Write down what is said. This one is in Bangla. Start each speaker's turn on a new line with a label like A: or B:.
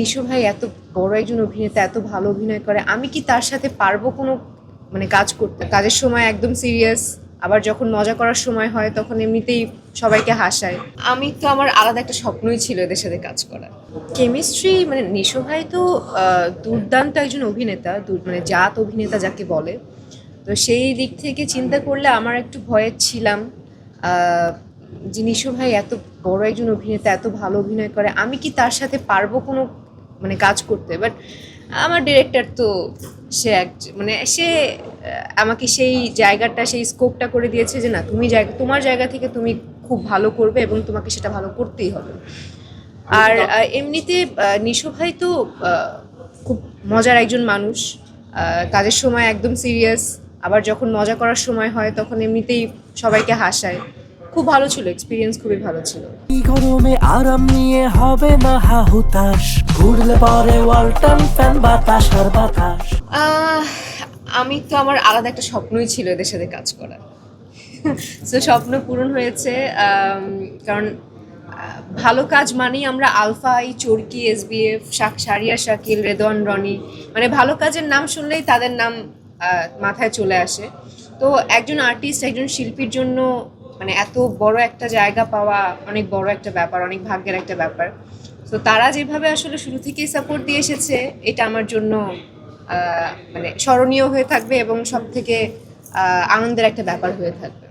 A: নিশো ভাই এত বড় একজন অভিনেতা, এত ভালো অভিনয় করে, আমি কি তার সাথে পারবো কোনো কাজ করতে? কাজের সময় একদম সিরিয়াস, আবার যখন মজা করার সময় হয় তখন এমনিতেই সবাইকে হাসায়। আমি তো, আমার আলাদা একটা স্বপ্নই ছিল এদের সাথে কাজ করা। কেমিস্ট্রি নিশো ভাই তো দুর্দান্ত একজন অভিনেতা, জাত অভিনেতা যাকে বলে। তো সেই দিক থেকে চিন্তা করলে আমার একটু ভয়ে ছিলাম যে নিশো ভাই এত বড় একজন অভিনেতা, এত ভালো অভিনয় করে, আমি কি তার সাথে পারবো কোনো কাজ করতে? বাট আমার ডিরেক্টর তো সে আমাকে সেই জায়গাটা, সেই স্কোপটা করে দিয়েছে যে না, তোমার জায়গা থেকে তুমি খুব ভালো করবে এবং তোমাকে সেটা ভালো করতেই হবে। আর এমনিতে নিশো ভাই তো খুব মজার একজন মানুষ, কাজের সময় একদম সিরিয়াস, আবার যখন মজা করার সময় হয় তখন এমনিতেই সবাইকে হাসায়। খুব ভালো ছিল, এক্সপিরিয়েন্স খুবই ভালো ছিল।
B: গরমে আরাম নিয়ে হবে না হাহুতাশ, ঘুরলে পরে ওয়ালটন ফ্যান বাতাস আর বাতাস।
A: আমি তো, আমার আলাদা একটা স্বপ্নই ছিল এদের সাথে কাজ করা। সো স্বপ্ন পূরণ হয়েছে। কারণ ভালো কাজ মানেই আমরা আলফাই, চরকি, এসবিএফ, সারিয়া শাকিল, রেদওয়ান রনি, ভালো কাজের নাম শুনলেই তাদের নাম মাথায় চলে আসে। তো একজন আর্টিস্ট, একজন শিল্পীর জন্য এত বড় একটা জায়গা পাওয়া অনেক বড় একটা ব্যাপার, অনেক ভাগ্যের একটা ব্যাপার। তো তারা যেভাবে আসলে শুরু থেকেই সাপোর্ট দিয়ে এসেছে, এটা আমার জন্য স্মরণীয় হয়ে থাকবে এবং সব থেকে আনন্দের একটা ব্যাপার হয়ে থাকবে।